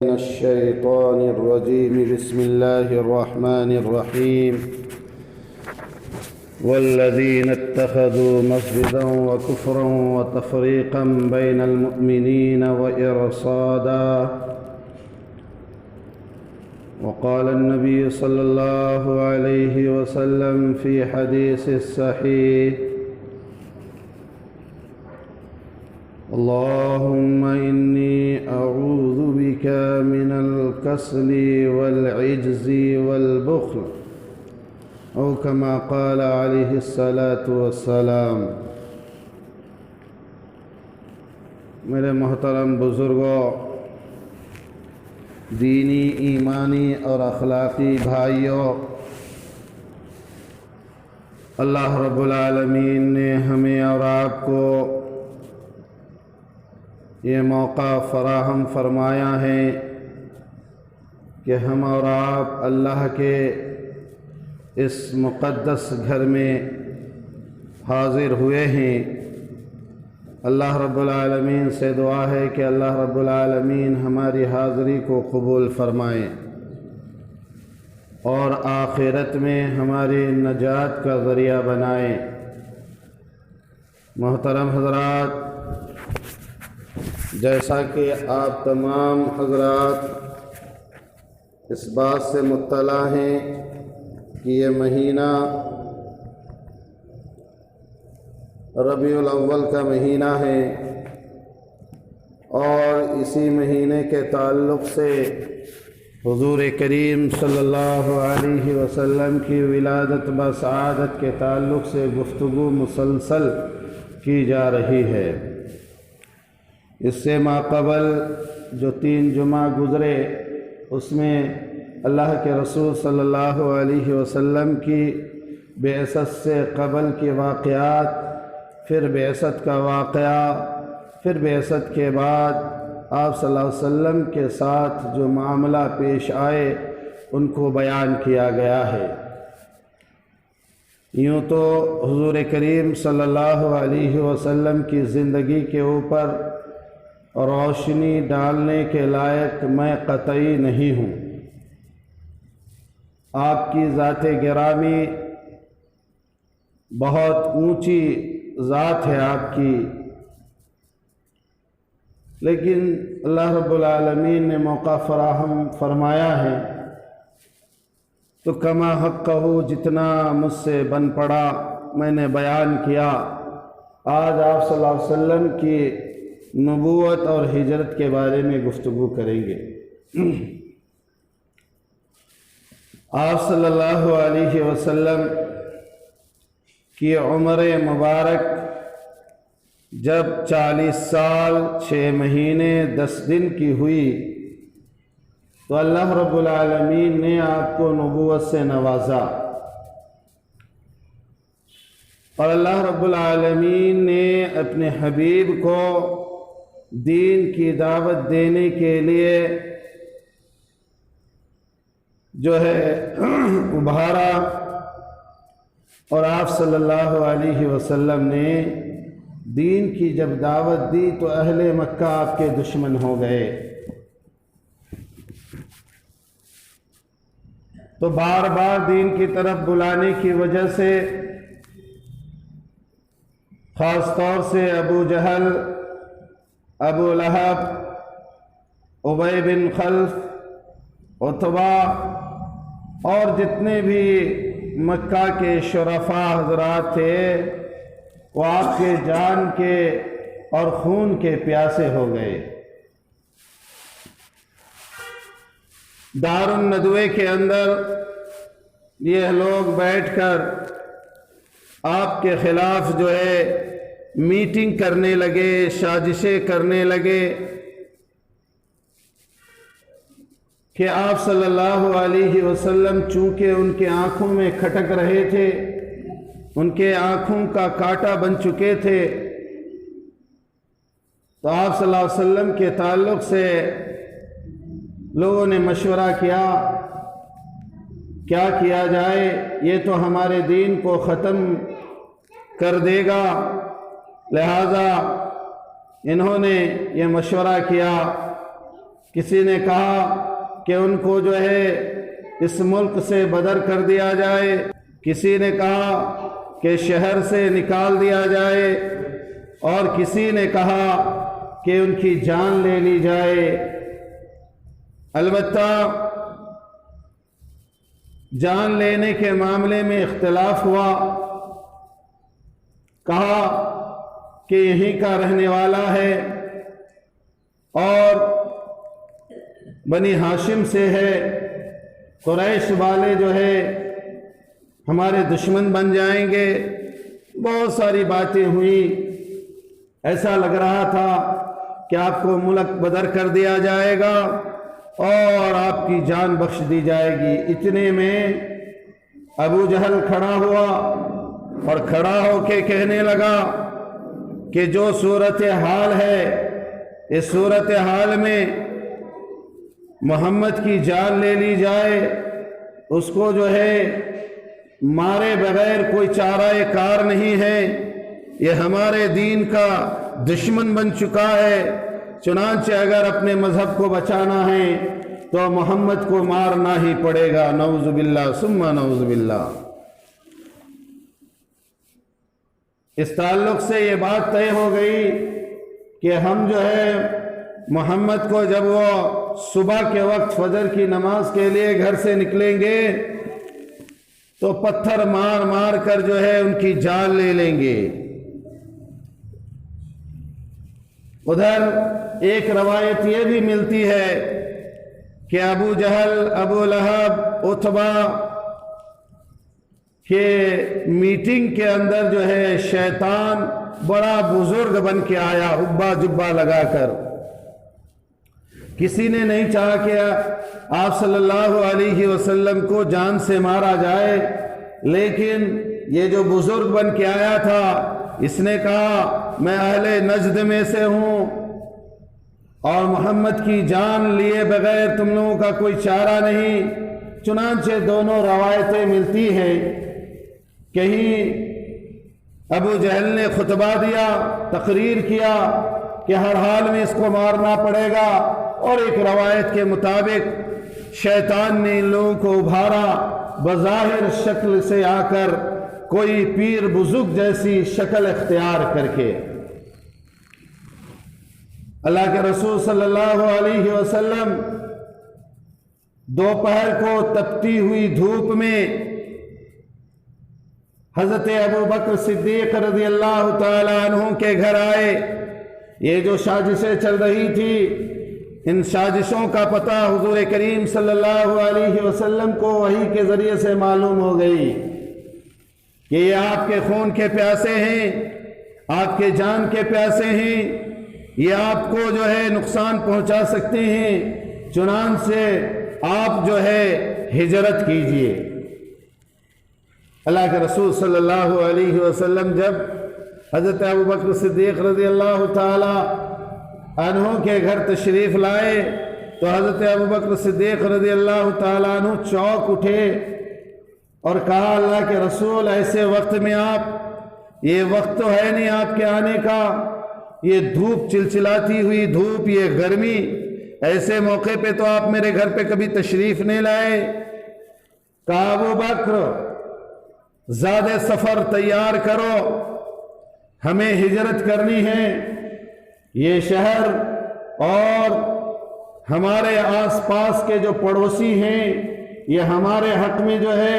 من الشيطان الرجيم. بسم الله الرحمن الرحيم. والذين اتخذوا مسجدا وكفرا وتفريقا بين المؤمنين وإرصادا. وقال النبي صلى الله عليه وسلم في حديث الصحيح: اللهم إني أعوذ بك من الكسل والعجز والبخل، أو كما قال عليه الصلاة والسلام. میرے محترم بزرگوں، دینی، ایمانی اور اخلاقی بھائیوں، اللہ رب العالمین نے ہمیں اور آپ کو یہ موقع فراہم فرمایا ہے کہ ہم اور آپ اللہ کے اس مقدس گھر میں حاضر ہوئے ہیں۔ اللہ رب العالمین سے دعا ہے کہ اللہ رب العالمین ہماری حاضری کو قبول فرمائے اور آخرت میں ہماری نجات کا ذریعہ بنائے۔ محترم حضرات، جیسا کہ آپ تمام حضرات اس بات سے مطلع ہیں کہ یہ مہینہ ربیع الاول کا مہینہ ہے، اور اسی مہینے کے تعلق سے حضور کریم صلی اللہ علیہ وسلم کی ولادت بسعادت کے تعلق سے گفتگو مسلسل کی جا رہی ہے۔ اس سے ماقبل جو 3 جمعہ گزرے، اس میں اللہ کے رسول صلی اللہ علیہ وسلم کی بعثت سے قبل کے واقعات، پھر بعثت کا واقعہ، پھر بعثت کے بعد آپ صلی اللہ علیہ وسلم کے ساتھ جو معاملہ پیش آئے ان کو بیان کیا گیا ہے۔ یوں تو حضور کریم صلی اللہ علیہ وسلم کی زندگی کے اوپر روشنی ڈالنے کے لائق میں قطعی نہیں ہوں۔ آپ کی ذات گرامی بہت اونچی ذات ہے آپ کی، لیکن اللہ رب العالمین نے موقع فراہم فرمایا ہے تو کما حقہ جتنا مجھ سے بن پڑا میں نے بیان کیا۔ آج آپ صلی اللہ علیہ وسلم کی نبوت اور ہجرت کے بارے میں گفتگو کریں گے۔ آپ صلی اللہ علیہ وسلم کی عمر مبارک جب 40 سال 6 مہینے 10 دن کی ہوئی تو اللہ رب العالمین نے آپ کو نبوت سے نوازا، اور اللہ رب العالمین نے اپنے حبیب کو دین کی دعوت دینے کے لیے جو ہے ابھارا، اور آپ صلی اللہ علیہ وسلم نے دین کی جب دعوت دی تو اہل مکہ آپ کے دشمن ہو گئے۔ تو بار بار دین کی طرف بلانے کی وجہ سے خاص طور سے ابو جہل، ابو لہب، ابی بن خلف، عتبہ اور جتنے بھی مکہ کے شرفاء حضرات تھے وہ آپ کے جان کے اور خون کے پیاسے ہو گئے۔ دار الندوے کے اندر یہ لوگ بیٹھ کر آپ کے خلاف جو ہے میٹنگ کرنے لگے، سازشیں کرنے لگے کہ آپ صلی اللہ علیہ وسلم چونکہ ان کے آنکھوں میں کھٹک رہے تھے، ان کے آنکھوں کا کانٹا بن چکے تھے، تو آپ صلی اللہ علیہ وسلم کے تعلق سے لوگوں نے مشورہ کیا کیا جائے، یہ تو ہمارے دین کو ختم کر دے گا۔ لہذا انہوں نے یہ مشورہ کیا किसी ने कहा कि उनको जो है इस मुल्क से बदर कर दिया जाए, किसी ने कहा कि शहर से निकाल दिया जाए, और किसी ने कहा कि उनकी जान ले ली जाए। अलबत्ता जान लेने के मामले में इख्तिलाफ हुआ। कहा कि यहीं का रहने वाला है और बनी हाशिम से है, कुरैश वाले जो है हमारे दुश्मन बन जाएंगे। बहुत सारी बातें हुई। ऐसा लग रहा था कि आपको मुल्क बदर कर दिया जाएगा और आपकी जान बख्श दी जाएगी। इतने में अबू जहल खड़ा हुआ और खड़ा होके कहने लगा कि जो सूरत हाल है, इस सूरत हाल में मोहम्मद की जान ले ली जाए, उसको जो है मारे बगैर कोई चारा कार नहीं है। ये हमारे दीन का दुश्मन बन चुका है। चुनांचे अगर अपने मजहब को बचाना है तो मोहम्मद को मारना ही पड़ेगा। नऊज़ बिल्लाह सुम्मा नऊज़ बिल्लाह। इस ताल्लुक से ये बात तय हो गई कि हम जो है मोहम्मद को जब वो सुबह के वक्त फजर की नमाज के लिए घर से निकलेंगे तो पत्थर मार मार कर जो है उनकी जान ले लेंगे। उधर एक रवायत ये भी मिलती है कि अबू जहल, अबू लहब, उतबा के मीटिंग के अंदर जो है शैतान बड़ा बुजुर्ग बन के आया, हुब्बा जुब्बा लगाकर। किसी ने नहीं चाहा कि आप सल्लल्लाहु अलैहि वसल्लम को जान से मारा जाए, लेकिन ये जो बुजुर्ग बन के आया था, इसने कहा मैं अहले नजद में से हूँ और मोहम्मद की जान लिए बगैर तुम लोगों का कोई चारा नहीं। चुनांचे दोनों रवायतें मिलती हैं। कहीं अबू जहल ने खुतबा दिया, तकरीर किया कि हर हाल में इसको मारना पड़ेगा, और एक रवायत के मुताबिक शैतान ने इन लोगों को उभारा, बज़ाहिर शक्ल से आकर कोई पीर बुजुर्ग जैसी शक्ल इख्तियार करके। अल्लाह के रसूल सल्लल्लाहु अलैहि वसल्लम दोपहर को तपती हुई धूप में हजरत अबू बकर सिद्दीक रज़ी अल्लाह तआला अन्हु के घर आए। ये जो साजिशें चल रही थी, इन साजिशों का पता हुजूर करीम सल्लल्लाहु अलैहि वसल्लम को वही के जरिए से मालूम हो गई कि ये आपके खून के प्यासे हैं, आपके जान के प्यासे हैं, ये आपको जो है नुकसान पहुंचा सकते हैं। चुनांचे आप जो है हिजरत कीजिए। अल्लाह के रसूल सल्लल्लाहु अलैहि वसल्लम जब हज़रत अबू बकर सिद्दीक़ रज़ी अल्लाह ताला अन्हु के घर तशरीफ़ लाए तो हज़रत अबू बकर सिद्दीक़ रज़ी अल्लाह ताला अन्हु चौंक उठे और कहा, अल्लाह के रसूल ऐसे वक्त में आप, ये वक्त तो है नहीं आपके आने का, ये धूप चिलचिलाती हुई धूप, ये गर्मी, ऐसे मौके पे तो आप मेरे घर पे कभी तशरीफ़ नहीं लाए। कहा अबू बकर ज़्यादा सफ़र तैयार करो, हमें हिजरत करनी है। ये शहर और हमारे आसपास के जो पड़ोसी हैं, ये हमारे हक़ में जो है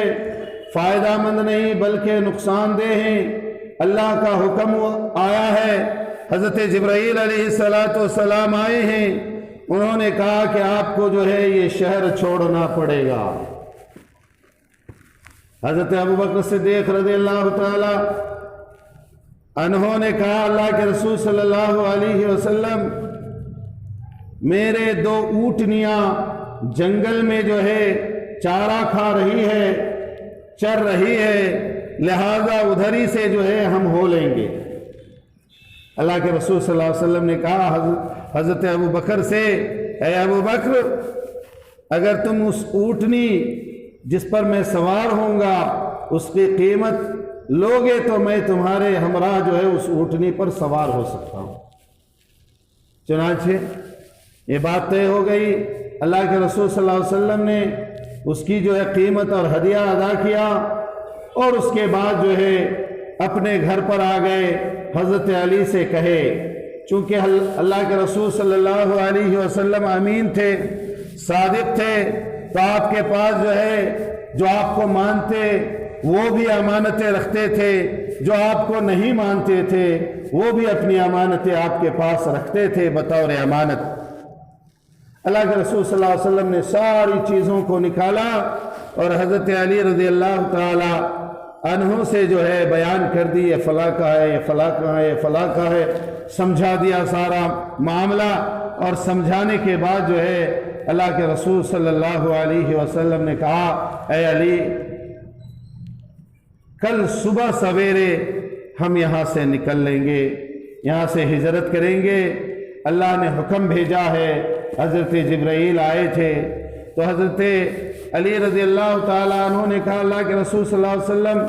फ़ायदा मंद नहीं बल्कि नुकसानदेह हैं। अल्लाह का हुक्म आया है, हज़रत जिब्राईल अलैहिस्सलातु वस्सलाम आए हैं, उन्होंने कहा कि आपको जो है ये शहर छोड़ना पड़ेगा। हज़रत अबू बकर सिद्दीक़ रज़ियल्लाहु ताला अन्हों ने कहा, अल्लाह के रसूल सल्लल्लाहु अलैहि वसल्लम, मेरे दो ऊँटनियाँ जंगल में जो है चारा खा रही है, चर रही है, लिहाजा उधर ही से जो है हम हो लेंगे। अल्लाह के रसूल सल्लल्लाहु अलैहि वसल्लम ने कहा हज़रत अबू बकर से, ऐ अबू बकर, अगर तुम उस ऊँटनी जिस पर मैं सवार होऊंगा उसकी कीमत लोगे तो मैं तुम्हारे हमरा जो है उस ऊँटनी पर सवार हो सकता हूँ। चुनांचे یہ بات طے ہو گئی، اللہ کے رسول صلی اللہ علیہ وسلم نے اس کی جو ہے قیمت اور ہدیہ ادا کیا، اور اس کے بعد جو ہے اپنے گھر پر آ گئے، حضرت علی سے کہے، چونکہ اللہ کے رسول صلی اللہ علیہ وسلم امین تھے، صادق تھے، تو آپ کے پاس جو ہے جو آپ کو مانتے وہ بھی امانتیں رکھتے تھے، جو آپ کو نہیں مانتے تھے وہ بھی اپنی امانتیں آپ کے پاس رکھتے تھے بطور امانت۔ اللہ کے رسول صلی اللہ علیہ وسلم نے ساری چیزوں کو نکالا اور حضرت علی رضی اللہ تعالی عنہ سے جو ہے بیان کر دی، یہ فلاں کا ہے، یہ فلاں کا ہے، یہ فلاں کا ہے، سمجھا دیا سارا معاملہ، اور سمجھانے کے بعد جو ہے اللہ کے رسول صلی اللہ علیہ وسلم نے کہا، اے علی، کل صبح سویرے ہم یہاں سے نکل لیں گے، یہاں سے ہجرت کریں گے، اللہ نے حکم بھیجا ہے۔ حضرت جبرائیل آئے تھے تو حضرت علی رضی اللہ تعالیٰ عنہ نے کہا، اللہ کے رسول صلی اللہ علیہ وسلم،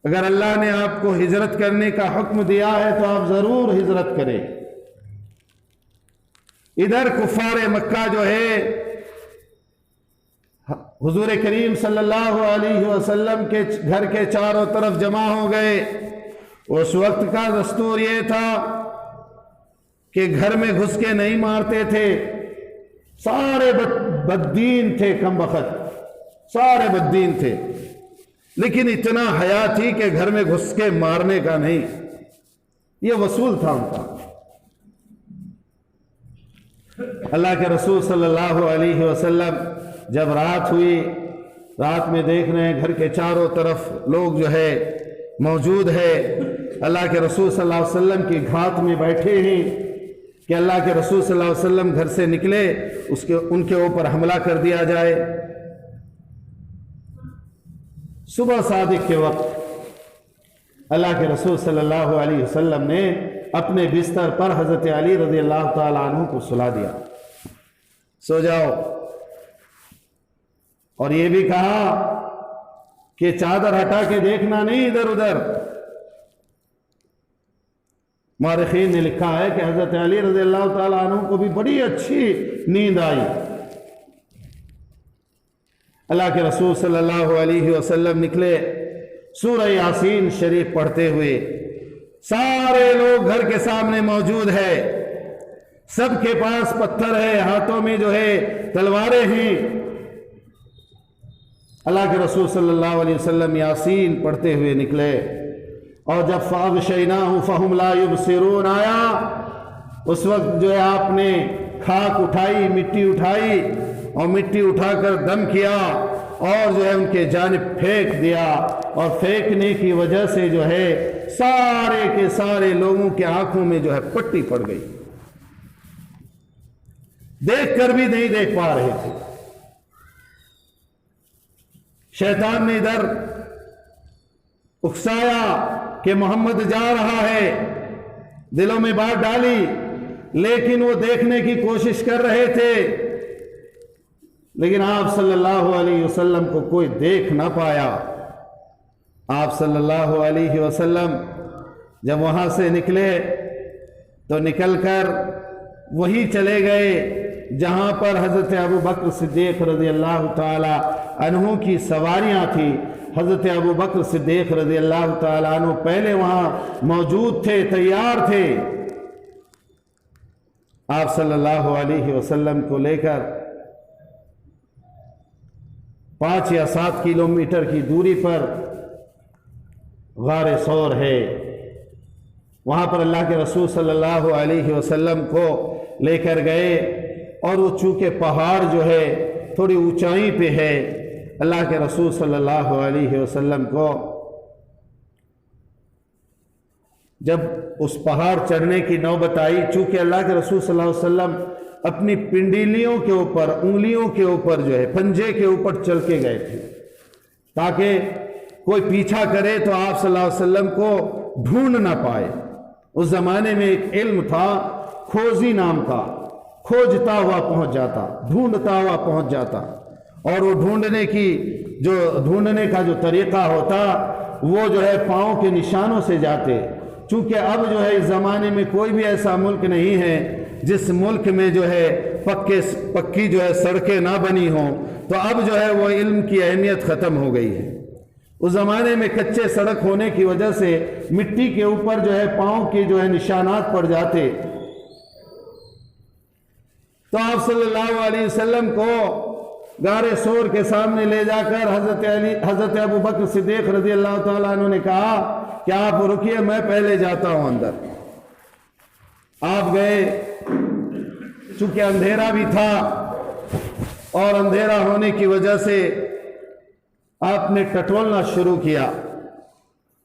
اگر اللہ نے آپ کو ہجرت کرنے کا حکم دیا ہے تو آپ ضرور ہجرت کریں۔ ادھر کفار مکہ جو ہے حضور کریم صلی اللہ علیہ وسلم کے گھر کے چاروں طرف جمع ہو گئے۔ اس وقت کا دستور یہ تھا کہ گھر میں گھس کے نہیں مارتے تھے، سارے بددین تھے، کم بخت سارے بددین تھے، لیکن اتنا حیا تھی کہ گھر میں گھس کے مارنے کا نہیں، یہ وصول تھا ان کا۔ اللہ کے رسول صلی اللہ علیہ وسلم جب رات ہوئی، رات میں دیکھ رہے ہیں گھر کے چاروں طرف لوگ جو ہے موجود ہے، اللہ کے رسول صلی اللہ علیہ وسلم کی گھات میں بیٹھے ہیں کہ اللہ کے رسول صلی اللہ علیہ وسلم گھر سے نکلے ان کے اوپر حملہ کر دیا جائے۔ صبح صادق کے وقت اللہ کے رسول صلی اللہ علیہ وسلم نے اپنے بستر پر حضرت علی رضی اللہ تعالیٰ عنہ کو سلا دیا، سو جاؤ، اور یہ بھی کہا کہ چادر ہٹا کے دیکھنا نہیں ادھر ادھر۔ مورخین نے لکھا ہے کہ حضرت علی رضی اللہ تعالیٰ عنہ کو بھی بڑی اچھی نیند آئی۔ اللہ کے رسول صلی اللہ علیہ وسلم نکلے سورہ یاسین شریف پڑھتے ہوئے، سارے لوگ گھر کے سامنے موجود ہے، سب کے پاس پتھر ہے، ہاتھوں میں جو ہے تلواریں ہیں۔ اللہ کے رسول صلی اللہ علیہ وسلم یاسین پڑھتے ہوئے نکلے، اور جب فَأَغْشَيْنَاهُمْ فَهُمْ لَا يُبْصِرُونَ آیا، اس وقت جو ہے آپ نے خاک اٹھائی، مٹی اٹھائی، اور مٹی اٹھا کر دم کیا اور جو ہے ان کے جانب پھینک دیا، اور پھینکنے کی وجہ سے جو ہے سارے کے سارے لوگوں کے آنکھوں میں جو ہے پٹی پڑ گئی، دیکھ کر بھی نہیں دیکھ پا رہے تھے۔ شیطان نے ادھر اکسایا کہ محمد جا رہا ہے، دلوں میں بات ڈالی، لیکن وہ دیکھنے کی کوشش کر رہے تھے، لیکن آپ صلی اللہ علیہ وسلم کو کوئی دیکھ نہ پایا۔ آپ صلی اللہ علیہ وسلم جب وہاں سے نکلے تو نکل کر وہی چلے گئے جہاں پر حضرت ابو بکر صدیق رضی اللہ تعالی عنہ کی سواریاں تھیں۔ حضرت ابو بکر صدیق رضی اللہ تعالی عنہ پہلے وہاں موجود تھے، تیار تھے۔ آپ صلی اللہ علیہ وسلم کو لے کر 5 یا 7 کلومیٹر کی دوری پر غار ثور ہے، وہاں پر اللہ کے رسول صلی اللہ علیہ وسلم کو لے کر گئے، اور وہ چونکہ پہاڑ جو ہے تھوڑی اونچائی پہ ہے، اللہ کے رسول صلی اللہ علیہ وسلم کو جب اس پہاڑ چڑھنے کی نوبت آئی، چونکہ اللہ کے رسول صلی اللہ علیہ وسلم اپنی پنڈلیوں کے اوپر، انگلیوں کے اوپر جو ہے پنجے کے اوپر چل کے گئے تھے، تاکہ کوئی پیچھا کرے تو آپ صلی اللہ علیہ وسلم کو ڈھونڈ نہ پائے۔ اس زمانے میں ایک علم تھا کھوجی نام کا، کھوجتا ہوا پہنچ جاتا، ڈھونڈتا ہوا پہنچ جاتا، اور وہ ڈھونڈنے کا جو طریقہ ہوتا وہ جو ہے پاؤں کے نشانوں سے جاتے، چونکہ اب جو ہے اس زمانے میں کوئی بھی ایسا ملک نہیں ہے جس ملک میں جو ہے پکی جو ہے سڑکیں نہ بنی ہوں، تو اب جو ہے وہ علم کی اہمیت ختم ہو گئی ہے۔ اس زمانے میں کچے سڑک ہونے کی وجہ سے مٹی کے اوپر جو ہے پاؤں کے جو ہے نشانات پڑ جاتے، تو آپ صلی اللہ علیہ وسلم کو غار ثور کے سامنے لے جا کر حضرت ابو بکر صدیق رضی اللہ تعالیٰ عنہ نے کہا کہ آپ رکیے، میں پہلے جاتا ہوں اندر۔ آپ گئے، چونکہ اندھیرا بھی تھا اور اندھیرا ہونے کی وجہ سے آپ نے ٹٹولنا شروع کیا۔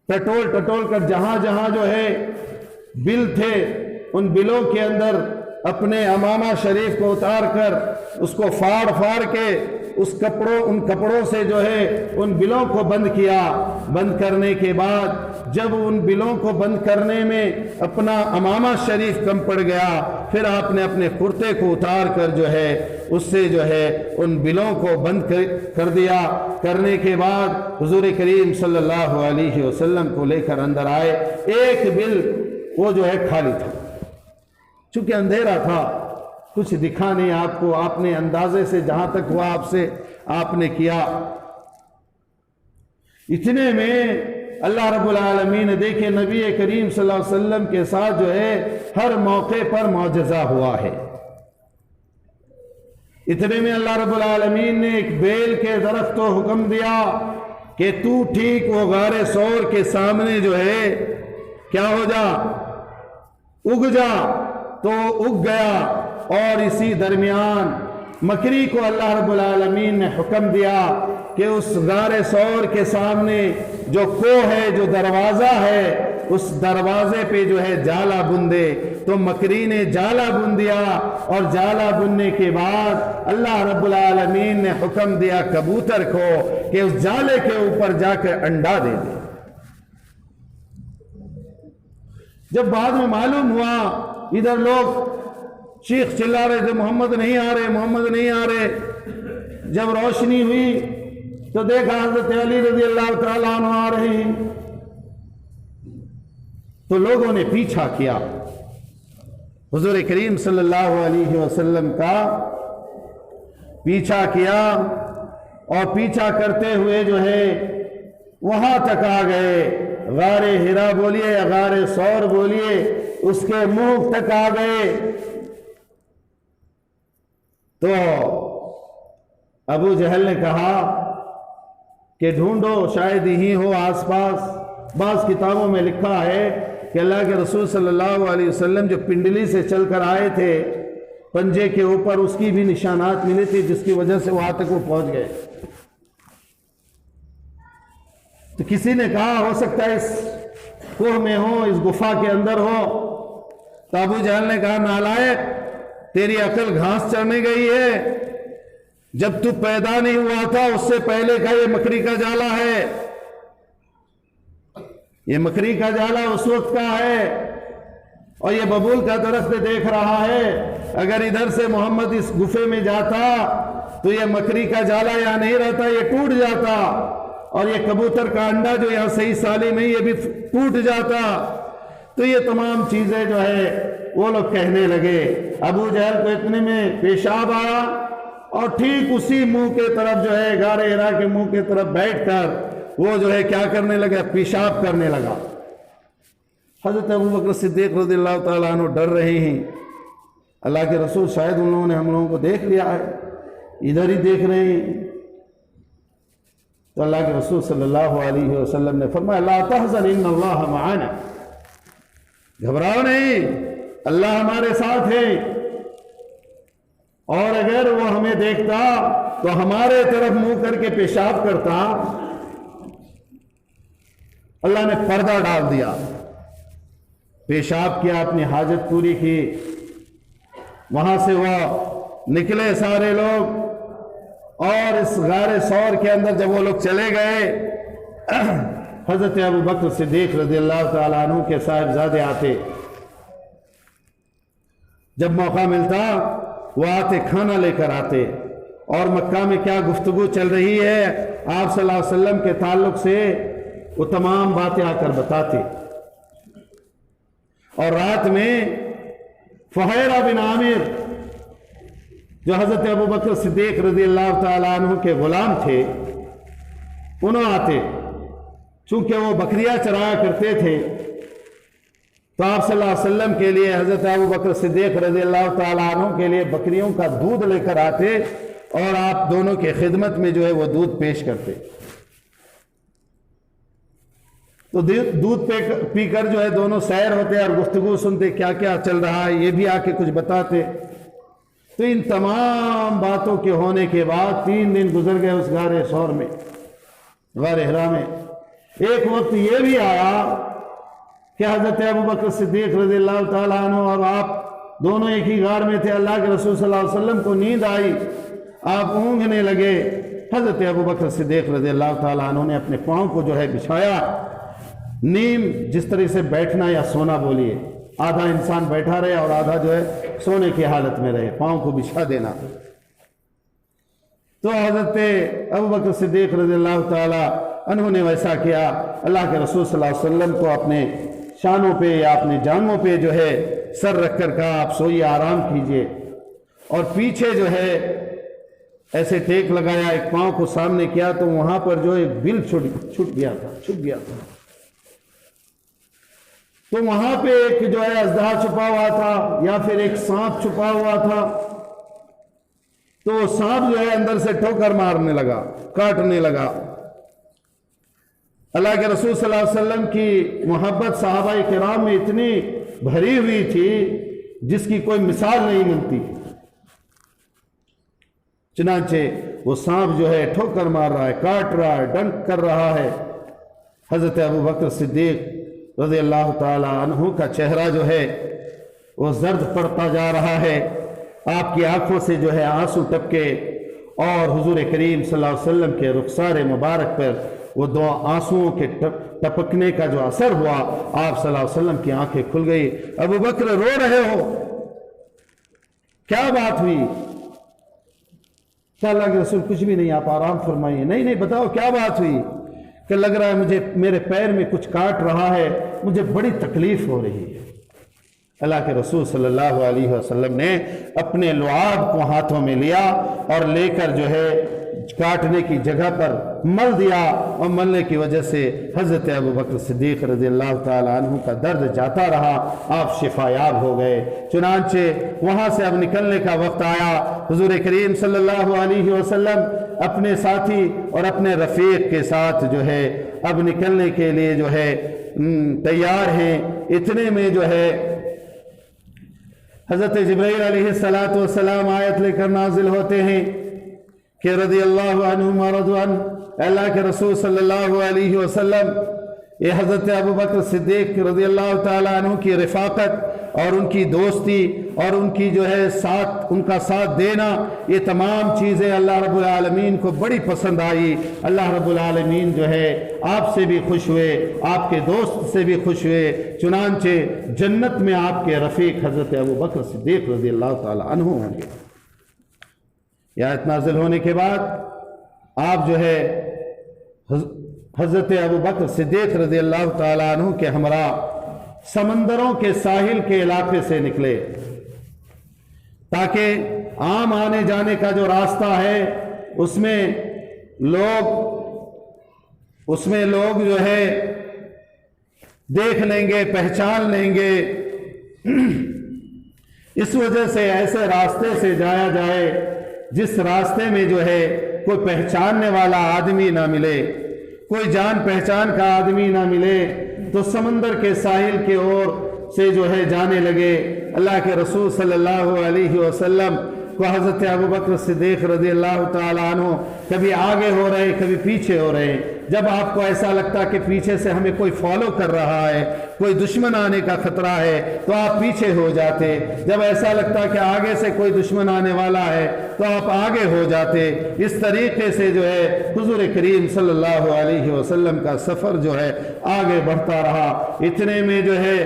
ٹٹول کر جہاں جہاں جو ہے بل تھے، ان بلوں کے اندر اپنے امامہ شریف کو اتار کر اس کو پھاڑ کے ان کپڑوں سے جو ہے ان بلوں کو بند کیا۔ بند کرنے کے بعد جب ان بلوں کو بند کرنے میں اپنا امامہ شریف کم پڑ گیا، پھر آپ نے اپنے کرتے کو اتار کر جو ہے اس سے جو ہے ان بلوں کو بند کر دیا۔ کرنے کے بعد حضور کریم صلی اللہ علیہ وسلم کو لے کر اندر آئے۔ ایک بل وہ جو ہے خالی تھا، چونکہ اندھیرا تھا، کچھ دکھا نہیں آپ کو۔ آپ نے اندازے سے جہاں تک ہوا آپ نے کیا۔ اتنے میں اللہ رب العالمین نے دیکھے نبی کریم صلی اللہ علیہ وسلم کے ساتھ جو ہے ہر موقع پر معجزہ ہوا ہے۔ اتنے میں اللہ رب العالمین نے ایک بیل کے درخت کو حکم دیا کہ تو ٹھیک وہ غار ثور کے سامنے جو ہے کیا ہو جا، اگ جا۔ تو اگ گیا، اور اسی درمیان مکری کو اللہ رب العالمین نے حکم دیا کہ اس غار ثور کے سامنے جو کوہ ہے، جو دروازہ ہے، اس دروازے پہ جو ہے جالا بندے۔ تو مکری نے جالا بن دیا، اور جالا بننے کے بعد اللہ رب العالمین نے حکم دیا کبوتر کو کہ اس جالے کے اوپر جا کر انڈا دے دے۔ جب بعد میں معلوم ہوا، ادھر لوگ چیخ چلا رہے تھے محمد نہیں آ رہے، محمد نہیں آ رہے۔ جب روشنی ہوئی تو دیکھا حضرت علی رضی اللہ تعالیٰ عنہ آ رہے ہیں، تو لوگوں نے پیچھا کیا حضور کریم صلی اللہ علیہ وسلم کا، پیچھا کیا، اور پیچھا کرتے ہوئے جو ہے وہاں تک آ گئے۔ غار ہرا بولیے یا غار ثور بولیے، اس کے منہ تک آ گئے۔ تو ابو جہل نے کہا کہ ڈھونڈو، شاید یہی ہو آس پاس۔ بعض کتابوں میں لکھا ہے کہ اللہ کے رسول صلی اللہ علیہ وسلم جو پنڈلی سے چل کر آئے تھے، پنجے کے اوپر اس کی بھی نشانات ملے تھے، جس کی وجہ سے وہاں تک وہ پہنچ گئے۔ تو کسی نے کہا ہو سکتا ہے اس کوہ میں ہو، اس گفا کے اندر ہو۔ تو ابو جہل نے کہا نالائق، تیری عقل گھاس چرنے گئی ہے، جب تو پیدا نہیں ہوا تھا اس سے پہلے کا یہ مکری کا جالا ہے، یہ مکری کا جالا اس وقت کا ہے، اور یہ ببول کا درخت دیکھ رہا ہے۔ اگر ادھر سے محمد اس گفے میں جاتا تو یہ مکری کا جالا یہاں نہیں رہتا، یہ ٹوٹ جاتا، اور یہ کبوتر کا انڈا جو یہاں صحیح سالم ہے یہ بھی ٹوٹ جاتا۔ تو یہ تمام چیزیں جو ہے وہ لوگ کہنے لگے۔ ابو جہل کو اتنے میں پیشاب آیا، اور ٹھیک اسی منہ کے طرف جو ہے غار ہرا کے منہ کے طرف بیٹھ کر وہ جو ہے کیا کرنے لگا، پیشاب کرنے لگا۔ حضرت ابو بکر صدیق رضی اللہ تعالیٰ عنہ ڈر رہے ہیں، اللہ کے رسول شاید ان لوگوں نے ہم لوگوں کو دیکھ لیا ہے، ادھر ہی دیکھ رہے ہیں۔ تو اللہ کے رسول صلی اللہ علیہ وسلم نے فرمایا لا تحزن ان اللہ معنا، گھبراؤ نہیں، اللہ ہمارے ساتھ ہے، اور اگر وہ ہمیں دیکھتا تو ہمارے طرف منہ کر کے پیشاب کرتا۔ اللہ نے پردہ ڈال دیا، پیشاب کیا، اپنی حاجت پوری کی، وہاں سے وہ نکلے سارے لوگ، اور اس غار ثور کے اندر جب وہ لوگ چلے گئے، حضرت ابو بکر صدیق رضی اللہ تعالیٰ عنہ کے صاحبزادے آتے، جب موقع ملتا وہ آتے، کھانا لے کر آتے، اور مکہ میں کیا گفتگو چل رہی ہے آپ صلی اللہ علیہ وسلم کے تعلق سے وہ تمام باتیں آ کر بتاتے۔ اور رات میں फुहैरा बिन आमिर जो हज़रत अबू बकर सिद्दीक़ रज़ी अल्लाह ताला अन्हु के ग़ुलाम थे, उन्होंने आते, चूँकि वो बकरियाँ चराया करते थे, तो आप सल्लल्लाहु अलैहि वसल्लम के लिए हज़रत अबू बकर सिद्दीक़ रज़ी अल्लाह ताला अन्हु के लिए बकरियों का दूध लेकर आते और आप दोनों की खिदमत में जो है वो दूध पेश करते। तो दूध पीकर जो है दोनों सैर होते और गुफ्तगू सुनते, क्या क्या चल रहा है ये भी आके कुछ बताते। तो इन तमाम बातों के होने के बाद 3 दिन गुजर गए उस गारे सौर में, गारे हिरा में। एक वक्त ये भी आया कि हज़रत अबू बकर सिद्दीक़ रज़ी अल्लाह ताला अन्हु और आप दोनों एक ही गार में थे। अल्लाह के रसूल सल्लल्लाहु अलैहि वसल्लम को नींद आई, आप ऊँघने लगे। हज़रत अबू बकर सिद्दीक़ रज़ी अल्लाह ताला अन्हु ने अपने पाँव को जो है बिछाया, नीम जिस तरह से बैठना या सोना बोलिए, आधा इंसान बैठा रहे और आधा जो है सोने की हालत में रहे, पाँव को बिछा देना। तो हज़रत अबू बकर सिद्दीक़ रज़ी अल्लाह ताला अन्हु ने वैसा किया। अल्लाह के रसूल सल्लल्लाहु अलैहि वसल्लम को अपने शानों पे या अपने जांघों पे जो है सर रख कर कहा, आप सोइए, आराम कीजिए। और पीछे जो है ऐसे टेक लगाया, एक पाँव को सामने किया, तो वहाँ पर जो एक बिल छूट गया था। तो वहाँ पे एक जो है अजदहा छुपा हुआ था या फिर एक सांप छुपा हुआ था। तो सांप जो है अंदर से ठोकर मारने लगा, काटने लगा। अल्लाह के रसूल सल्लल्लाहु अलैहि वसल्लम की मोहब्बत सहाबाए किराम में इतनी भरी हुई थी जिसकी कोई मिसाल नहीं मिलती। चुनांचे वो सांप जो है ठोकर मार रहा है, काट रहा है, डंक कर रहा है। हज़रत अबू बकर सिद्दीक़ रज़ी अल्लाह ताला अन्हु का चेहरा जो है वो जर्द पड़ता जा रहा है, आपकी आंखों से जो है आंसू टपके और हुजूर करीम सल्लल्लाहु अलैहि वसल्लम के रुखसार मुबारक पर वो 2 आंसुओं के टपकने का जो असर हुआ, आप सल्लल्लाहु अलैहि वसल्लम की आंखें खुल गई। अबू बकर रो रहे हो, क्या बात हुई? क्या अल्लाह के रसूल कुछ भी नहीं, आप आराम फरमाइए। नहीं बताओ क्या बात हुई? कि लग रहा है मुझे मेरे पैर में कुछ काट रहा है, मुझे बड़ी तकलीफ हो रही है। अल्लाह के रसूल सल्लल्लाहु अलैहि वसल्लम ने अपने लुआब को हाथों में लिया और लेकर जो है काटने की जगह पर मल दिया, और मलने की वजह से हज़रत अबू बकर सिद्दीक़ रज़ी अल्लाह ताला अन्हु का दर्द जाता रहा, आप शिफायाब हो गए। चुनांचे वहाँ से अब निकलने का वक्त आया। हुज़ूर करीम सल्लल्लाहु अलैहि वसल्लम अपने साथी और अपने रफ़ीक के साथ जो है अब निकलने के लिए जो है तैयार हैं। इतने में जो है हज़रत जिब्राईल अलैहिस्सलातु वस्सलाम आयत लेकर नाजिल होते हैं कि रज़ी अल्लाहु अन्हुम व रज़ू अन्हु। अल्लाह के रसूल सल्लल्लाहु अलैहि वसल्लम ये हज़रत अबू बकर सिद्दीक़ रज़ी अल्लाह ताला अन्हु की रिफ़ाक़त और उनकी दोस्ती और उनकी जो है उनका साथ देना, ये तमाम चीज़ें अल्लाह रब्बुल आलमीन को बड़ी पसंद आई। अल्लाह रब्बुल आलमीन जो है आपसे भी खुश हुए, आपके दोस्त से भी खुश हुए। चुनांचे जन्नत में आपके रफ़ीक हज़रत अबू बकर सिद्दीक़ रज़ी अल्लाह ताला अन्हु होंगे। यह आयत नाज़िल होने के बाद आप जो है हज़रत अबू बकर सिद्दीक़ रज़ी अल्लाह ताला अन्हु के हमरा समंदरों के साहिल के इलाके से निकले, ताकि आम आने जाने का जो रास्ता है उसमें लोग जो है देख लेंगे, पहचान लेंगे। इस वजह से ऐसे रास्ते से जाया जाए जिस रास्ते में जो है कोई पहचानने वाला आदमी ना मिले, कोई जान पहचान का आदमी ना मिले। तो समंदर के साहिल की ओर से जो है जाने लगे। अल्लाह के रसूल सल्लल्लाहु अलैहि वसल्लम को हज़रत अबू बकर सिद्दीक़ रज़ी अल्लाह ताला अन्हु कभी आगे हो रहे, कभी पीछे हो रहे। जब आपको ऐसा लगता कि पीछे से हमें कोई फॉलो कर रहा है, कोई दुश्मन आने का खतरा है, तो आप पीछे हो जाते। जब ऐसा लगता कि आगे से कोई दुश्मन आने वाला है तो आप आगे हो जाते। इस तरीके से जो है हुज़ूर करीम सल्लल्लाहु अलैहि वसल्लम का सफ़र जो है आगे बढ़ता रहा। इतने में जो है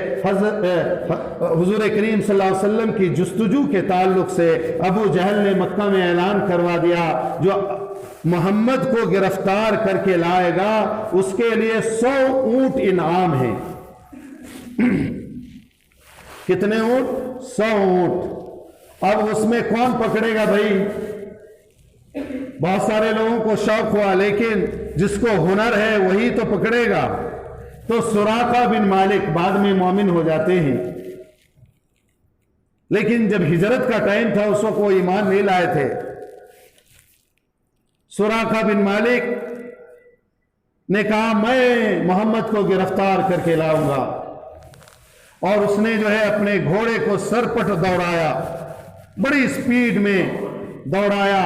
हुज़ूर करीम सल्लल्लाहु अलैहि वसल्लम की जुस्तजू के ताल्लुक से अबू जहल ने मक्का में ऐलान करवा दिया, जो मोहम्मद को गिरफ्तार करके लाएगा उसके लिए 100 ऊंट इनाम है। कितने ऊंट? 100 ऊंट। अब उसमें कौन पकड़ेगा भाई? बहुत सारे लोगों को शौक हुआ, लेकिन जिसको हुनर है वही तो पकड़ेगा। तो सुराका बिन मालिक बाद में मोमिन हो जाते हैं, लेकिन जब हिजरत का टाइम था उस वक्त वो ईमान नहीं लाए थे। सुराका बिन मालिक ने कहा मैं मोहम्मद को गिरफ्तार करके लाऊंगा, और उसने जो है अपने घोड़े को सरपट दौड़ाया, बड़ी स्पीड में दौड़ाया।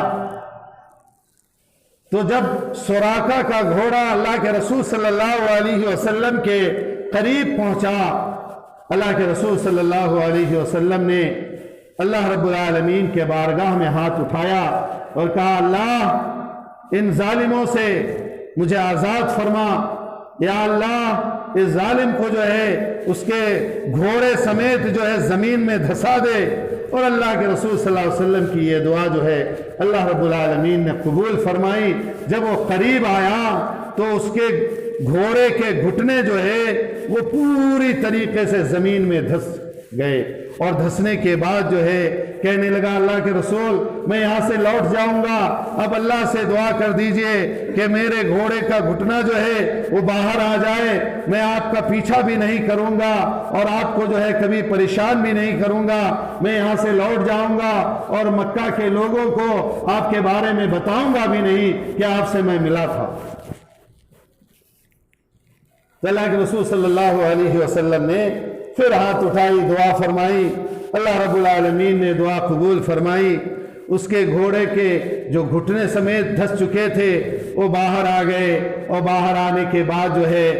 तो जब सुराका का घोड़ा अल्लाह के रसूल सल्लल्लाहु अलैहि वसल्लम के करीब पहुंचा, अल्लाह के रसूल सल्लल्लाहु अलैहि वसल्लम ने अल्लाह रब्बुल आलमीन के बारगाह में हाथ उठाया और कहा, अल्लाह इन जालिमों से मुझे आज़ाद फरमा, या अल्लाह इस जालिम को जो है उसके घोड़े समेत जो है ज़मीन में धंसा दे। और अल्लाह के रसूल सल्लल्लाहु अलैहि वसल्लम की ये दुआ जो है अल्लाह रब्बुल आलमीन ने कबूल फरमाई। जब वो करीब आया तो उसके घोड़े के घुटने जो है वो पूरी तरीके से ज़मीन में धंस गए, और धंसने के बाद जो है कहने लगा, अल्लाह के रसूल मैं यहाँ से लौट जाऊंगा, अब अल्लाह से दुआ कर दीजिए कि मेरे घोड़े का घुटना जो है वो बाहर आ जाए, मैं आपका पीछा भी नहीं करूंगा और आपको जो है कभी परेशान भी नहीं करूंगा, मैं यहाँ से लौट जाऊंगा और मक्का के लोगों को आपके बारे में बताऊंगा भी नहीं कि आपसे मैं मिला था। तो अल्लाह के रसूल सल्लल्लाहु अलैहि वसल्लम ने फिर हाथ उठाई, दुआ फरमाई, अल्लाह रब्बुल आलमीन ने दुआ कबूल फरमाई। उसके घोड़े के जो घुटने समेत धंस चुके थे वो बाहर आ गए, और बाहर आने के बाद जो है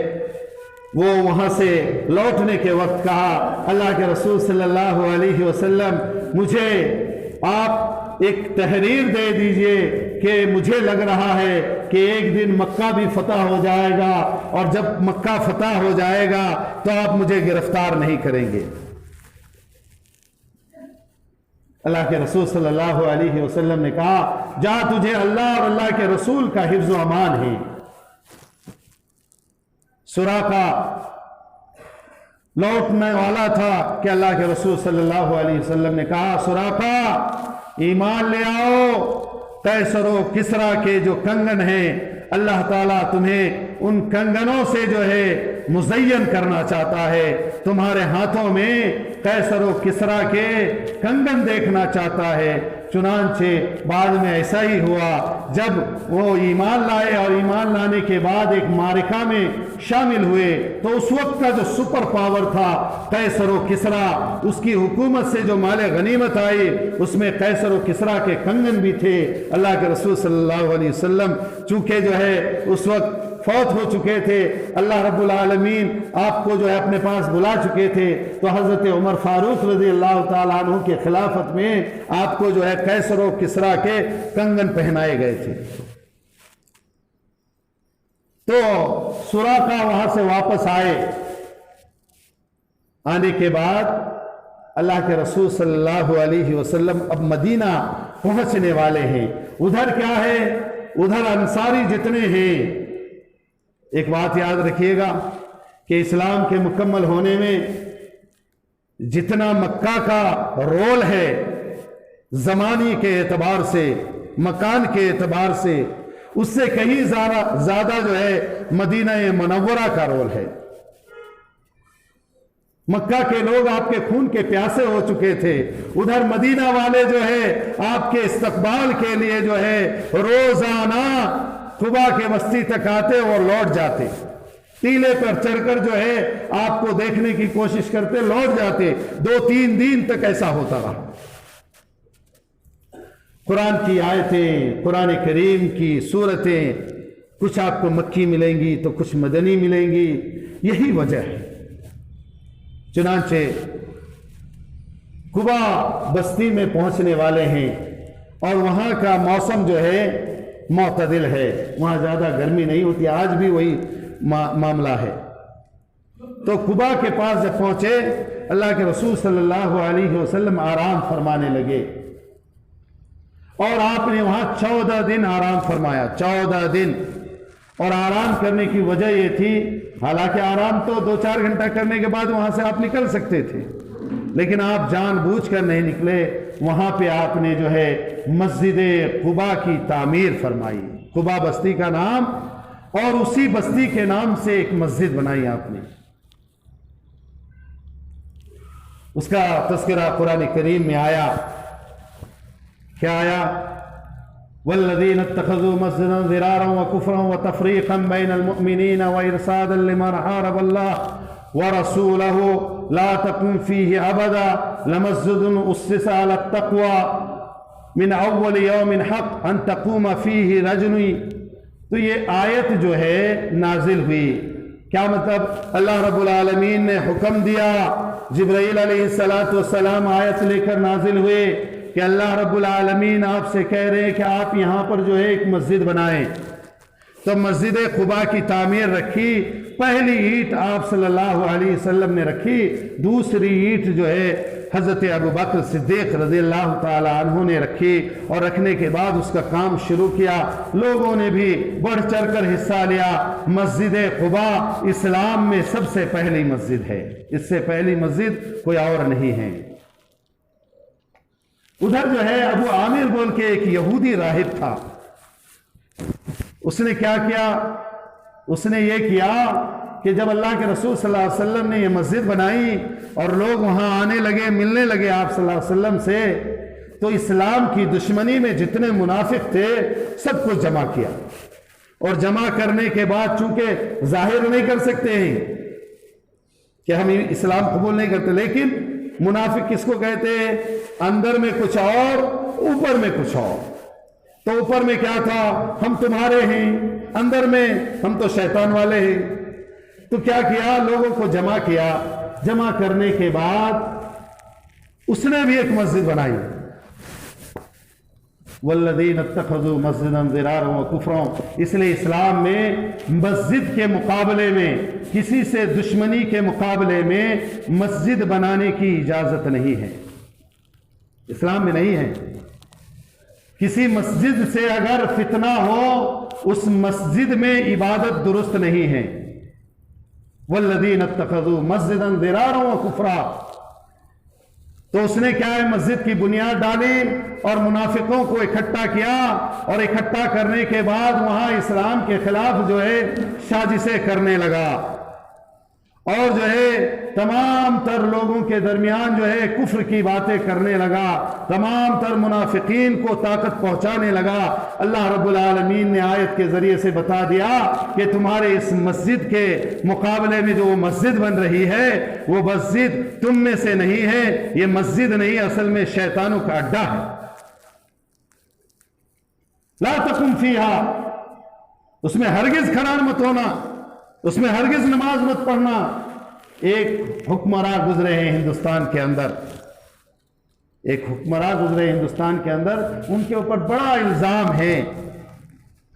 वो वहाँ से लौटने के वक्त कहा, अल्लाह के रसूल सल्लल्लाहु अलैहि वसल्लम मुझे आप एक तहरीर दे दीजिए कि मुझे लग रहा है कि एक दिन मक्का भी फतह हो जाएगा, और जब मक्का फतह हो जाएगा तो आप मुझे गिरफ्तार नहीं करेंगे। अल्लाह के रसूल सल्लल्लाहु अलैहि वसल्लम ने कहा, जा तुझे अल्लाह और अल्लाह के रसूल का हिफ्ज़ व अमान है। सुराका लौटने वाला था कि अल्लाह के रसूल सल्लल्लाहु अलैहि वसल्लम ने कहा, सुराका ईमान ले आओ, कैसर व किसरा के जो कंगन हैं अल्लाह ताला तुम्हें उन कंगनों से जो है मुज़य्यन करना चाहता है, तुम्हारे हाथों में कैसर व किसरा के कंगन देखना चाहता है। चुनांचे बाद में ऐसा ही हुआ, जब वो ईमान लाए और ईमान लाने के बाद एक मारिका में शामिल हुए तो उस वक्त का जो सुपर पावर था कैसर व किसरा, उसकी हुकूमत से जो माले गनीमत आई उसमें कैसर व किसरा के कंगन भी थे। अल्लाह के रसूल सल्लल्लाहु अलैहि वसल्लम चूंकि जो है उस वक्त फौत हो चुके थे, अल्लाह रब्बुल आलमीन आपको जो है अपने पास बुला चुके थे, तो हज़रत उमर फारूक रज़ी अल्लाह ताला अन्हु के खिलाफत में आपको जो है कैसर व किसरा के कंगन पहनाए गए थे। तो सुराका वहां से वापस आए, आने के बाद अल्लाह के रसूल सल्लल्लाहु अलैहि वसल्लम अब मदीना पहुंचने वाले हैं। उधर क्या है, उधर अंसारी जितने हैं, एक बात याद रखिएगा कि इस्लाम के मुकम्मल होने में जितना मक्का का रोल है ज़मानी के एतबार से, मकान के एतबार से, उससे कहीं ज़्यादा जो है मदीना मुनव्वरा का रोल है। मक्का के लोग आपके खून के प्यासे हो चुके थे, उधर मदीना वाले जो है आपके इस्तकबाल के लिए जो है रोजाना खुबा के बस्ती तक आते और लौट जाते, टीले पर चढ़कर जो है आपको देखने की कोशिश करते, लौट जाते। 2-3 दिन तक ऐसा होता रहा। कुरान की आयतें, कुरान करीम की सूरतें कुछ आपको मक्की मिलेंगी तो कुछ मदनी मिलेंगी, यही वजह है। चुनांचे कुबा बस्ती में पहुंचने वाले हैं और वहां का मौसम जो है मोतदिल है, वहां ज्यादा गर्मी नहीं होती, आज भी वही मामला है। तो कुबा के पास जब पहुंचे, अल्लाह के रसूल सल्लल्लाहु अलैहि वसल्लम आराम फरमाने लगे और आपने वहां 14 दिन आराम फरमाया, 14 दिन। और आराम करने की वजह यह थी, हालांकि आराम तो 2-4 घंटा करने के बाद वहां से आप निकल सकते थे, لیکن آپ جان بوجھ کر نہیں نکلے، وہاں پہ آپ نے جو ہے مسجد قباء کی تعمیر فرمائی، قباء بستی کا نام، اور اسی بستی کے نام سے ایک مسجد بنائی آپ نے۔ اس کا تذکرہ قرآن کریم میں آیا، کیا آیا؟ والذین اتخذوا مسجدا ضرارا وکفرا وتفریقا بین المؤمنین وارصادا لمن حارب اللہ ورسولہ لا تقم فیہ ابدا لمسجد اسس علی التقوی من اول یوم حق ان تقوم فیہ رجل۔ تو یہ آیت جو ہے نازل ہوئی، کیا مطلب؟ اللہ رب العالمین نے حکم دیا، جبرائیل علیہ السلام آیت لے کر نازل ہوئے کہ اللہ رب العالمین آپ سے کہہ رہے ہیں کہ آپ یہاں پر جو ہے ایک مسجد بنائیں۔ تو مسجد قباء کی تعمیر رکھی، پہلی اینٹ آپ صلی اللہ علیہ وسلم نے رکھی، دوسری اینٹ جو ہے حضرت ابو بکر صدیق رضی اللہ تعالی عنہ نے رکھی، اور رکھنے کے بعد اس کا کام شروع کیا، لوگوں نے بھی بڑھ چڑھ کر حصہ لیا۔ مسجد قباء اسلام میں سب سے پہلی مسجد ہے، اس سے پہلی مسجد کوئی اور نہیں ہے۔ ادھر جو ہے ابو عامر بول کے ایک یہودی راہب تھا، اس نے کیا کیا؟ اس نے یہ کیا کہ جب اللہ کے رسول صلی اللہ علیہ وسلم نے یہ مسجد بنائی اور لوگ وہاں آنے لگے، ملنے لگے آپ صلی اللہ علیہ وسلم سے، تو اسلام کی دشمنی میں جتنے منافق تھے سب کو جمع کیا، اور جمع کرنے کے بعد چونکہ ظاہر نہیں کر سکتے ہیں کہ ہم اسلام قبول نہیں کرتے، لیکن منافق کس کو کہتے ہیں؟ اندر میں کچھ اور اوپر میں کچھ اور۔ تو اوپر میں کیا تھا؟ ہم تمہارے ہیں، اندر میں ہم تو شیطان والے ہیں۔ تو کیا کیا؟ لوگوں کو جمع کیا، جمع کرنے کے بعد اس نے بھی ایک مسجد بنائی، والذین اتخذوا مسجدا ضرارا وکفرا۔ اس لیے اسلام میں مسجد کے مقابلے میں، کسی سے دشمنی کے مقابلے میں مسجد بنانے کی اجازت نہیں ہے، اسلام میں نہیں ہے۔ کسی مسجد سے اگر فتنہ ہو، اس مسجد میں عبادت درست نہیں ہے۔ والذین اتخذوا مسجدا ضرارا وکفرا، تو اس نے کیا ہے؟ مسجد کی بنیاد ڈالی اور منافقوں کو اکٹھا کیا، اور اکٹھا کرنے کے بعد وہاں اسلام کے خلاف جو ہے سازشیں کرنے لگا، اور جو ہے تمام تر لوگوں کے درمیان جو ہے کفر کی باتیں کرنے لگا، تمام تر منافقین کو طاقت پہنچانے لگا۔ اللہ رب العالمین نے آیت کے ذریعے سے بتا دیا کہ تمہارے اس مسجد کے مقابلے میں جو وہ مسجد بن رہی ہے، وہ مسجد تم میں سے نہیں ہے، یہ مسجد نہیں، اصل میں شیطانوں کا اڈا ہے۔ لا تقم فیہا، اس میں ہرگز کھڑا مت ہونا، اس میں ہرگز نماز مت پڑھنا۔ ایک حکمراں گزرے ہیں ہندوستان کے اندر، ایک حکمراں گزرے ہندوستان کے اندر، ان کے اوپر بڑا الزام ہے،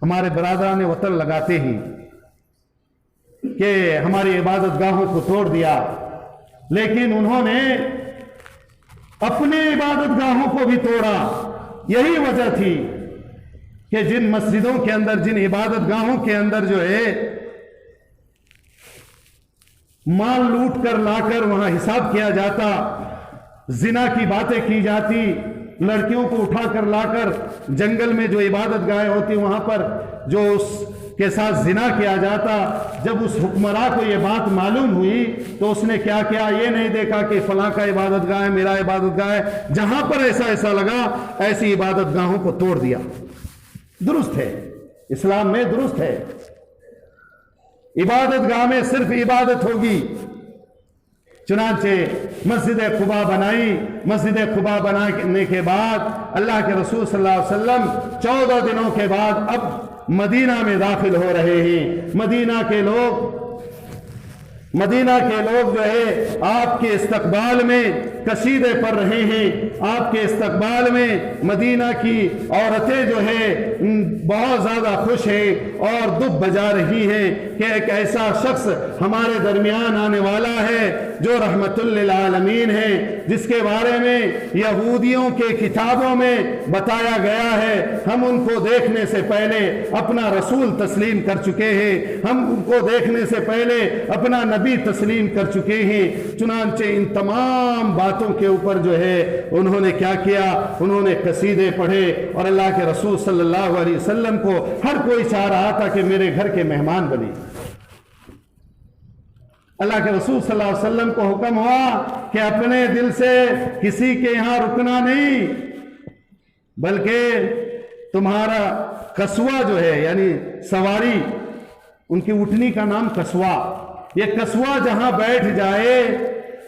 ہمارے برادران وطن لگاتے ہیں کہ ہماری عبادت گاہوں کو توڑ دیا، لیکن انہوں نے اپنے عبادت گاہوں کو بھی توڑا۔ یہی وجہ تھی کہ جن مسجدوں کے اندر، جن عبادت گاہوں کے اندر جو ہے مال لوٹ کر لا کر وہاں حساب کیا جاتا، زنا کی باتیں کی جاتی، لڑکیوں کو اٹھا کر لا کر جنگل میں جو عبادت گاہیں ہوتی وہاں پر جو اس کے ساتھ زنا کیا جاتا، جب اس حکمراں کو یہ بات معلوم ہوئی تو اس نے کیا کیا؟ یہ نہیں دیکھا کہ فلاں کا عبادت گاہ ہے، میرا عبادت گاہ ہے، جہاں پر ایسا لگا ایسی عبادت گاہوں کو توڑ دیا۔ درست ہے، اسلام میں درست ہے، عبادت گاہ میں صرف عبادت ہوگی۔ چنانچہ مسجد قباء بنائی، مسجد قباء بنانے کے بعد اللہ کے رسول صلی اللہ علیہ وسلم 14 دنوں کے بعد اب مدینہ میں داخل ہو رہے ہیں۔ مدینہ کے لوگ جو ہے آپ کے استقبال میں قصیدے پڑھ رہے ہیں، آپ کے استقبال میں مدینہ کی عورتیں جو ہے بہت زیادہ خوش ہیں اور دف بجا رہی ہیں کہ ایک ایسا شخص ہمارے درمیان آنے والا ہے जो रहमतुल लिल आलमीन है, जिसके बारे में यहूदियों के किताबों में बताया गया है। हम उनको देखने से पहले अपना रसूल तस्लीम कर चुके हैं, हम उनको देखने से पहले अपना नबी तस्लीम कर चुके हैं। चुनांचे इन तमाम बातों के ऊपर जो है उन्होंने क्या किया, उन्होंने कसीदे पढ़े और अल्लाह के रसूल सल्लल्लाहु अलैहि वसल्लम को हर कोई चाह रहा था कि मेरे घर के मेहमान बने। अल्लाह के रसूल सल्लल्लाहु अलैहि वसल्लम को हुक्म हुआ कि अपने दिल से किसी के यहाँ रुकना नहीं, बल्कि तुम्हारा कस्वा जो है यानी सवारी, उनकी उठनी का नाम कस्वा, ये कस्वा जहां बैठ जाए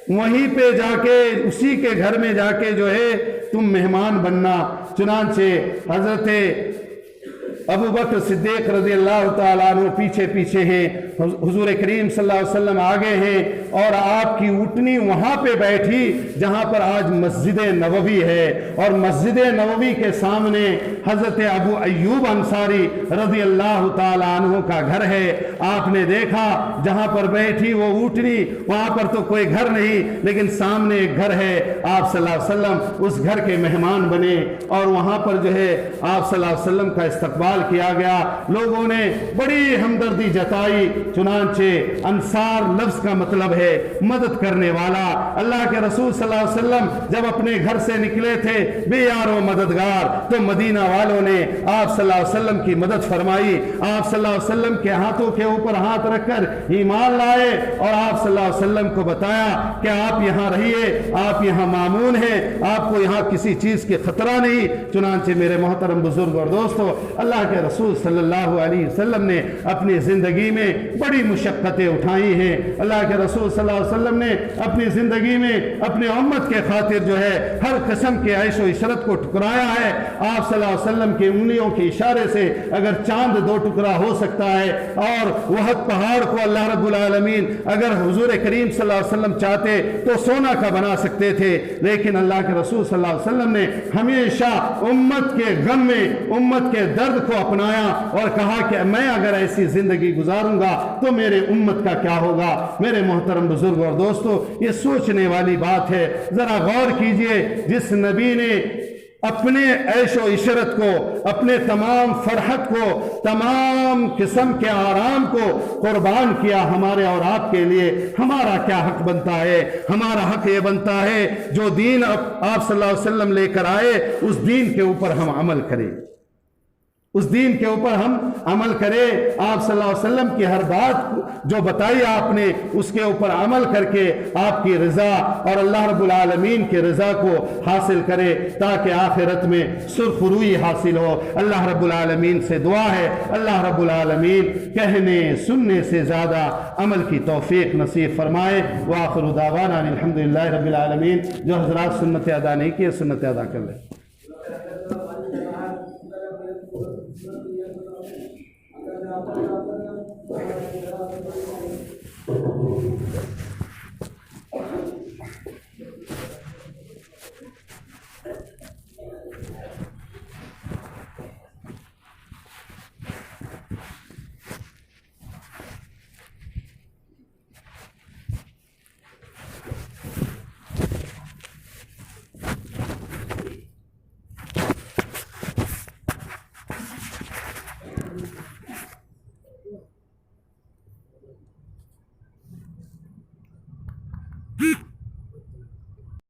वहीं पे जाके उसी के घर में जाके जो है तुम मेहमान बनना। चुनांचे हजरत अबू बकर सिद्दीक रज़ी अल्लाह ताला अन्हु पीछे पीछे हैं, हुजूर करीम सल्लल्लाहु अलैहि वसल्लम आगे हैं और आपकी ऊँटनी वहाँ पे बैठी जहाँ पर आज मस्जिद नबवी है, और मस्जिद नबवी के सामने हज़रत अबू अय्यूब अंसारी रज़ी अल्लाह ताला अन्हु का घर है। आपने देखा जहाँ पर बैठी वो ऊँटनी, वहाँ पर तो कोई घर नहीं, लेकिन सामने एक घर है। आप सल्लल्लाहु अलैहि वसल्लम उस घर के मेहमान बने और वहाँ पर जो है आप सल्लल्लाहु अलैहि वसल्लम का इस्तकबाल किया गया। लोगों ने बड़ी हमदर्दी जताई। चुनांचे अंसार लफ्ज का मतलब है मदद करने वाला। अल्लाह के रसूल सल्लल्लाहु अलैहि वसल्लम जब अपने घर से निकले थे बेयारो मददगार, तो मदीना वालों ने आप सल्लल्लाहु अलैहि वसल्लम की मदद फरमाई। आप सल्लल्लाहु अलैहि वसल्लम के हाथों के ऊपर हाथ रखकर ईमान लाए और आप सल्लल्लाहु अलैहि वसल्लम को बताया कि आप यहाँ रहिए, आप यहाँ मामून हैं, आपको यहाँ किसी चीज के खतरा नहीं। चुनांचे मेरे मोहतरम बुजुर्ग और दोस्तों, अल्लाह के रसूल सल्लल्लाहु अलैहि वसल्लम ने अपनी ज़िंदगी में बड़ी मुशक्क़तें उठाई हैं। अल्लाह के रसूल सल्लल्लाहु अलैहि वसल्लम ने अपनी ज़िंदगी में अपने उम्मत के खातिर जो है हर किस्म के ऐश व इशरत को ठुकराया है। आप सल्लल्लाहु अलैहि वसल्लम की उंगलियों के इशारे से अगर चांद दो टुकड़ा हो सकता है और वहद पहाड़ को अल्लाह रब्बुल आलमीन अगर हुजूर करीम सल्लल्लाहु अलैहि वसल्लम चाहते तो सोना का बना सकते थे, लेकिन अल्लाह के रसूल सल्लल्लाहु अलैहि वसल्लम ने हमेशा उम्मत के गम में उम्मत के दर्द को अपनाया और कहा कि मैं अगर ऐसी जिंदगी गुजारूंगा तो मेरे उम्मत का क्या होगा। मेरे मोहतरम बुजुर्ग और दोस्तों, ये सोचने वाली बात है। जरा गौर कीजिए, जिस नबी ने अपने ऐशो इशरत को, अपने तमाम फरहत को, तमाम किस्म के आराम को कुर्बान किया हमारे और आपके लिए, हमारा क्या हक बनता है? हमारा हक ये बनता है जो दीन आप सल्लल्लाहु अलैहि वसल्लम लेकर आए उस दीन के ऊपर हम अमल करें, उस दीन के ऊपर हम अमल करें। आप सल्लल्लाहु अलैहि वसल्लम की हर बात जो बताई आपने उसके ऊपर अमल करके आपकी रज़ा और अल्लाह रब्बुल आलमीन की रज़ा को हासिल करें ताकि आखिरत में सुरखरुई हासिल हो। अल्लाह रब्बुल आलमीन से दुआ है, अल्लाह रब्बुल आलमीन कहने सुनने से ज़्यादा अमल की तौफीक नसीब फरमाए। व आखिरु दावाना अल्हम्दुलिल्लाहि रब्बिल आलमीन। जो हज़रात सुन्नत अदा नहीं किए सुन्नत अदा कर लें।